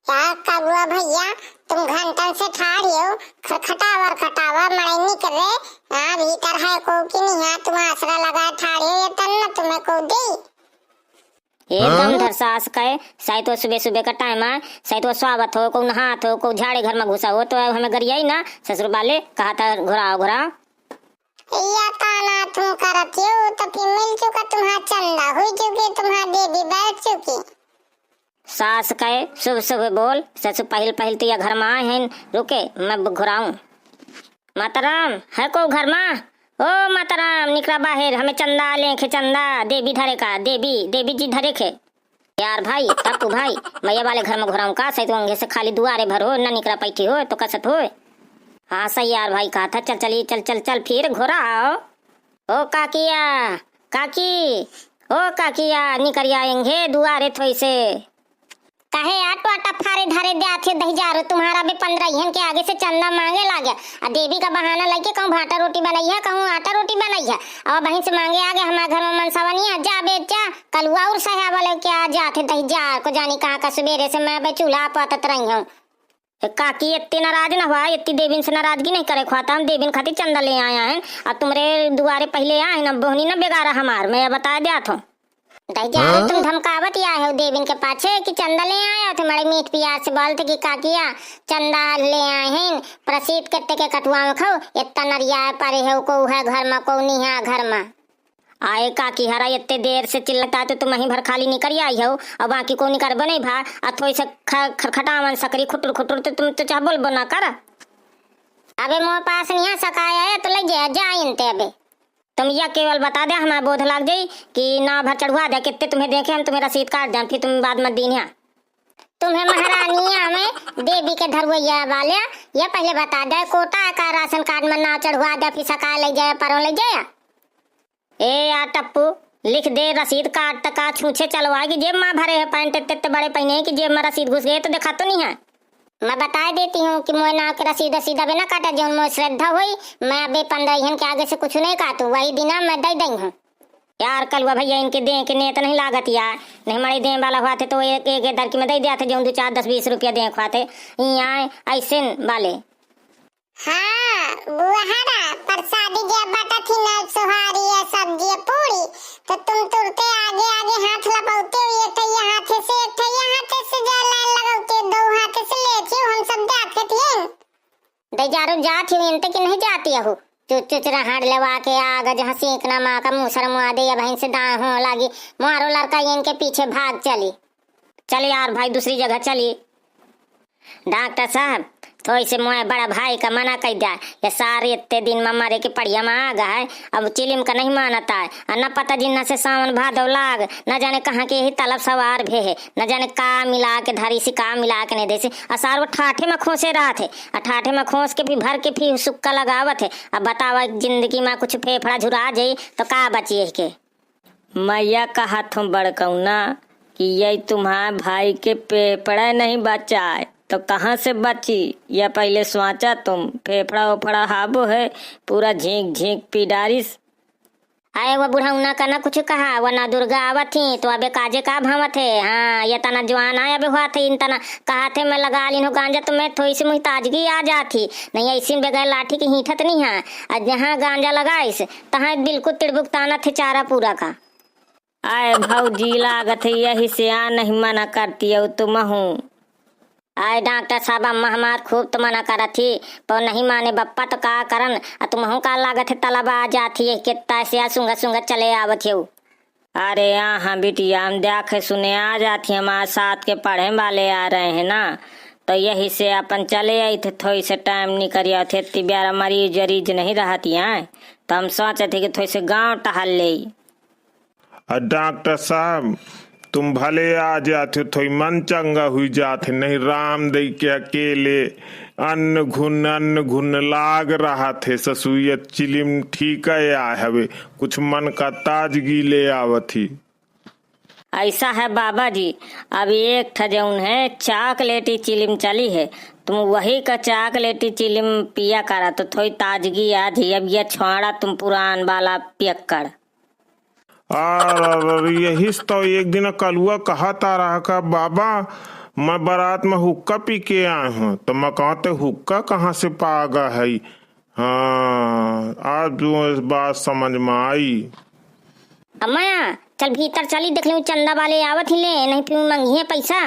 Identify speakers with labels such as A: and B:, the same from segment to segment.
A: क्या कबुआ भैया, तुम घंटन से ठाड़ी हो, खटखटावर खटावा मड़ई नहीं कर रहे। हाँ भीतर है को कि नहीं है, तुम आसरा लगा ठाड़ी हो, ये तन न तुम्हें को दी
B: एकदम धर सास कहे। शायद तो सुबह सुबह का टाइम है, शायद तो स्वागत हो, को नहात हो, को झाड़े घर में घुसा हो, तो हमें गरियाई ना ससुर वाले कहा था घुराओ घुराओ।
A: या ताना तुम करती हो तो फिर मिल चुका तुम्हारा चंदा, हुई चुकी तुम्हारा देवी बैठ चुकी।
B: सास कहे सुबह सुबह बोल, ससुर पहल पहल तो या घर में आए हैं, रुके मैं घुराऊं। माताराम है को घर में? ओ माताराम निकला बाहर, हमें चंदा लेखे, चंदा देवी धरे का, देवी जी धरे खे। यार भाई टप्पू भाई, मैया वाले घर में घुराऊं का? सही तो अंगे से खाली दुआरे भर हो, न निकला पैठी हो तो कसत हो। हाँ सही यार भाई कहा था, चल चली चल चल चल फिर घुराओ। ओ काकिया काकी, ओ काकिया निकरिया आएंगे दुआरे थोई से।
A: कहे आटो आटा फारे धारे दे आथे दही जा रो, तुम्हारा भी 15 इहन के आगे से चंदा मांगे लागे। आ देवी का बहाना लेके कहूँ भाटा रोटी बनाई है, कहूँ आटा रोटी बनाई है, और बहन से मांगे आगे हमारे घर में मनसावा नहीं है। जा बेचा कलुआ और सहा वाले क्या जाते दही जा को जानी कहाँ का सवेरे से मैं बे चूल्हा पातत रही हूँ।
B: काकी इतनी नाराज न हुआ, इतनी देवीन से नाराजगी नहीं करे ख्वाता, हम देवीन खातिर चंदा ले आया है, और तुम्हारे दुआरे पहले आए न बोहनी न बेगारा हमार, मैं बता दिया था।
A: दही तुम धमकावत आए हो देवीन के पाछे कि चंदा ले आए थे। बड़े मीठ प्यार से बोलते कि काकिया चंदा ले आए हैं, प्रसिद्ध करते के कटुआ में खाओ, इतना नरिया परे है को है घर में, को नहीं है घर में।
B: आए काकी हरा इतने देर से चिल्लता तो तुम वहीं भर खाली निकल आई हो, और बाकी को निकर बने भा थोड़ी से खटखटावन सकरी खुटर खुटर तो तुम तो चाह बोल बना कर।
A: अबे मोह पास नहीं आ सकाया है तो ले जा इनते। अबे
B: तुम यह केवल बता दे, हमारा बोध लाग जाई कि ना भर चढ़वा दे, कितने तुम्हें देखे हम तुम्हें रसीद काट दें, फिर तुम बाद में दीन है।
A: तुम्हें महारानिया में देवी के धरवैया वाले ये पहले बता दे, कोटा का राशन कार्ड में ना चढ़वा दे, फिर सका ले जाए परों ले जाए।
B: ए यार टप्पू लिख दे रसीद काट तक छूछे चलवा की जेब में भरे है, पैंट इतने बड़े पहने कि जेब में रसीद घुस गए तो देखा तो नहीं है।
A: मैं बता देती हूँ कि मोए ना के रसीद सीधा बिना काटा, जो मोए श्रद्धा हुई मैं अबे 15 इहन के आगे से कुछ नहीं काटू, वही दिना मैं दे दी हूँ।
B: यार कलुआ भैया इनके दे के नेत नहीं लागत यार, नहीं हमारे दे वाला हुआ थे तो एक एक दर की में दे दिया था, जो 2 4 10 20 रुपया दे खुआते यहाँ ऐसे वाले।
A: हाँ बुआहारा प्रसादी जब बटा थी ना सुहारी या सब्जी पूरी, तो तुम तुरते आगे आगे हाथ लपौते हुए थे, हाथ से एक थे, हाथ से लाइन लगाते, 2 हाथ से लेती हम सब जाते थे। दे जारो जाती हूँ इनते कि नहीं जाती हो, चुच रहाड़ लवा के आग जहाँ सेकना माँ का मुँह शर्मा दे या बहन से दां हो लगी, मारो लड़का इनके पीछे भाग चली।
B: चल यार भाई दूसरी जगह चली। डॉक्टर साहब थोड़ी से मोए बड़ा भाई का मना कर दिया, ये सारे इतने दिन में मरे के पढ़िया में आ गए, अब चिलिम का नहीं मानता है, और न पता जिन्ना से सावन भादव लाग, न जाने कहाँ के ही तलब सवार भे है, न जाने का मिला के धरी से का मिला के नहीं दे से, और सार वो ठाठे में खोसे रहा थे, और ठाठे में खोस के भी भर के फिर सुक्का लगावत है। अब बतावा जिंदगी में कुछ फेफड़ा झुरा जाये तो का बचिए के। मैया कहा तुम बड़कौना कि ये तुम्हारे भाई के फेफड़ा नहीं बचाए तो कहाँ से बची, या पहले सोचा तुम फेफड़ा उफड़ा हाबो है पूरा झींक झींक पिडारिस। आए वो बुढ़ाउना का ना कुछ कहा, वो ना दुर्गा आवत थी तो अबे काजे का भावत है। हाँ ये तना जवान आया अबे हुआ थे, इन तना कहा थे मैं लगा ली हूँ गांजा तो मैं थोड़ी सी मुझे ताजगी आ जाती, नहीं ऐसी बगैर लाठी की हीठत नहीं है। और जहाँ गांजा लगाइस तहाँ बिल्कुल तिड़बुकताना थे चारा पूरा का। आए भौजी लागत है यही से आ नहीं मना करती है तुम हूँ। आए डॉक्टर साहब अम्मा हमार खूब तो मना करा थी पर नहीं माने बप्पा तो का करन, तुम हूँ का लागत है तलब आ जाती है कितना से सुंगा सुंगा चले आवत है। अरे हाँ बिटिया हम देखे सुने आ जाती हमारे साथ के पढ़े वाले आ रहे हैं ना, तो यही से अपन चले आई थे, थोड़ी से टाइम निकलिया थे, इतनी ब्यारा मरीज जरीज नहीं रहती है, तो हम सोचे थे कि थोड़ी से गाँव टहल ले।
C: डॉक्टर साहब तुम भले आ जाते थोड़ी मन चंगा हुई जाते, नहीं राम दई के अकेले अन्न घुन लाग रहा थे, ससुयत चिलिम ठीक है आ हवे कुछ मन का ताजगी ले आवथी।
B: ऐसा है बाबा जी, अब एक ठजौन है चॉकलेटी चिलिम चली है, तुम वही का चॉकलेटी चिलिम पिया करा तो थोड़ी ताजगी आ जी, अब यह छोड़ा तुम पुरान वाला पियक्कड़।
C: यही तो एक दिन कलुआ कहा था रहा का बाबा मैं बारात में हुक्का पी के आया हूँ, तो मैं कहते हुक्का कहाँ से पागा है। हाँ, आज जो इस बात समझ में आई।
B: अम्मा चल भीतर चली, देख लूं चंदा वाले आवत ही ले, नहीं फिर मंगी है पैसा।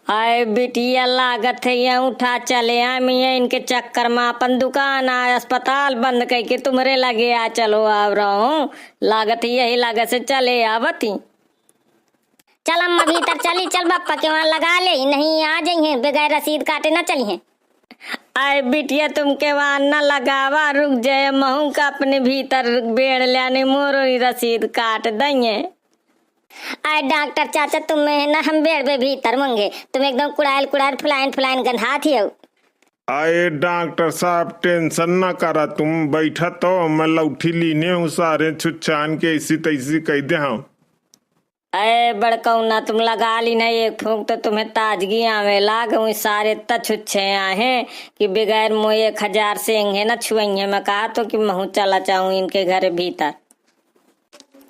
B: आए बिटिया लागत है ये उठा चले आ मिया इनके चक्कर में अपन दुकान आ अस्पताल बंद करके तुम्हारे लगे आ चलो आ रहा हूँ, लागत यही लागत से चले आवती। चल अम्मा भीतर चली, चल बापा के वहाँ लगा ले, नहीं आ जाइए बगैर रसीद काटे ना चलिए। आए बिटिया तुम के वहाँ न लगावा, रुक जाए महू का अपने भीतर बेड़ लाने मोरो रसीद काट देंगे। आए डॉक्टर चाचा तुम्हें ना हम बेड़ में भीतर मंगे, तुम एकदम कुड़ायल कुड़ायल फुलाइन गंधा थी हो।
C: आए डॉक्टर साहब टेंशन ना करा, तुम बैठा तो मैं लौठी लीने हूँ, सारे छुच्छान के ऐसी तैसी कह दे। हाँ
B: अरे बड़कौना तुम लगा ली ना एक फूंक तो तुम्हें ताजगी आवे लाग, सारे तछुच्छे आहे कि बगैर मुँह 1000 से इंगे न छुएंगे। मैं कहा तो कि महू चला चाहूँ इनके घर भीतर।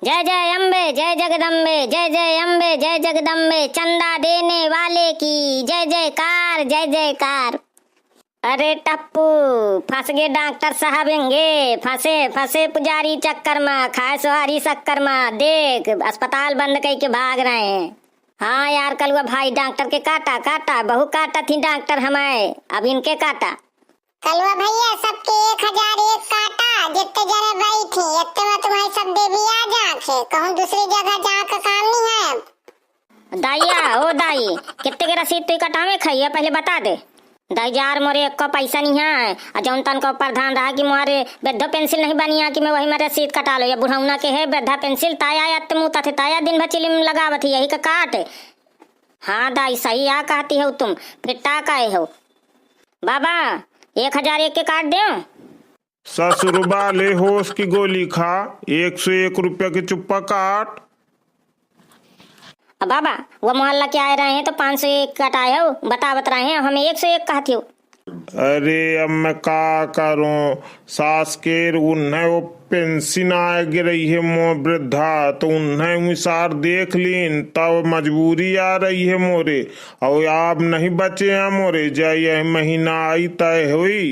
B: जय जय अम्बे जय जगदम्बे, जय जय अम्बे जय जगदम्बे, चंदा देने वाले की जय जयकार जय जयकार। अरे टप्पू फंस गए डॉक्टर साहब इंगे, फंसे फंसे पुजारी चक्कर में, खाए सुहारी शक्कर में, देख अस्पताल बंद करके भाग रहे हैं। हाँ यार कलुआ भाई डॉक्टर के काटा काटा, बहु काटा थी डॉक्टर हमारे, अब इनके काटा।
A: कलुआ भैया सबके 1001 काटा, जितने जने भाई थी इतने में तुम्हारी सब देवी आ जाके कहूँ दूसरी जगह जाकर काम नहीं है।
B: दाइया ओ दाई कितने के रसीद तू कटावे खाइए पहले बता दे। दाई जार मोरे एक का पैसा नहीं है, और जौन तन का प्रधान रहा कि मोरे वृद्धा पेंसिल नहीं बनी है कि मैं वही में रसीद कटा लो, या बुढ़ौना के है वृद्धा पेंसिल ताया या मुँह थे ताया दिन भर चिलिम लगावत यही का काट। हाँ दाई सही आ कहती हो तुम, फिर टाका हो बाबा 1001 के काट दे।
C: ससुरबा ले होश की गोली खा, 101 रुपया की चुप्पा काट।
B: बाबा वो मोहल्ला के आए रहे हैं तो 501 कटाए हो, बता रहे हैं हमें 101 कहती हो।
C: अरे अब मैं का करूं, सास के उन्हें वो पेंशन आ गिरी है मो वृद्धा, तो उन्हें मिसार देख लीन तब मजबूरी आ रही है मोरे, और आप नहीं बचे हैं मोरे, जा यह महीना आई तय हुई।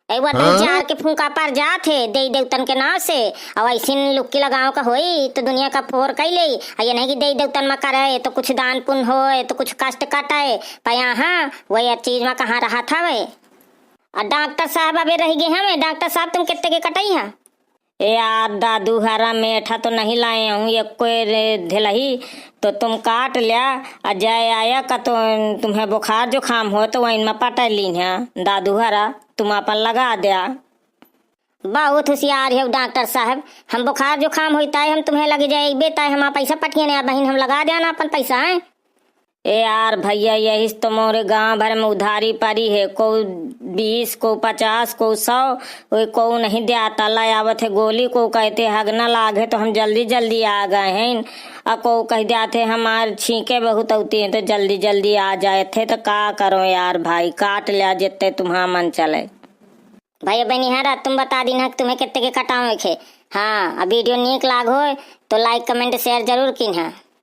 B: वो 4 के फूंका पर जाते दे देवतन के नाव से, और ऐसी लुक्की लगाओ का होई तो दुनिया का फोर कई ले, ये नहीं कि दे देवतन में करे तो कुछ दान पुण्य होए तो कुछ कष्ट कटाए पर यहाँ वही चीज में कहाँ रहा था वे। और डॉक्टर साहब अबे रह गए हमें, डॉक्टर साहब तुम कितने के कटाई हैं? यार दादू हरा मेठा तो नहीं लाए हूँ, ये कोई ढिलही तो तुम काट लिया, अजय आया का तो तुम्हें बुखार जो खाम हो तो वहीं में पटा ली है दादू हरा, तुम अपन लगा दिया। बहुत होशियार है डॉक्टर साहब, हम बुखार जो खाम होता है हम तुम्हें लग जाए बेता है, हम पैसा पटिए ना बहन हम लगा दिया ना अपन पैसा है। ए यार भैया यही तो मोरे गांव भर में उधारी पड़ी है, को 20 को 50 को 100, को नहीं दिया ला आवत है गोली, को कहते हग न लागे तो हम जल्दी जल्दी आ गए हैं, और को कह जाते हमारे छींके बहुत होती हैं तो जल्दी जल्दी आ जाए थे, तो का करो यार भाई काट लिया जितने तुम्हारा मन चले। भैया बनिहारा तुम बता दी ना तुम्हें कितने के कटाओ खे। हाँ वीडियो नीक लाग हो तो लाइक कमेंट शेयर जरूर की।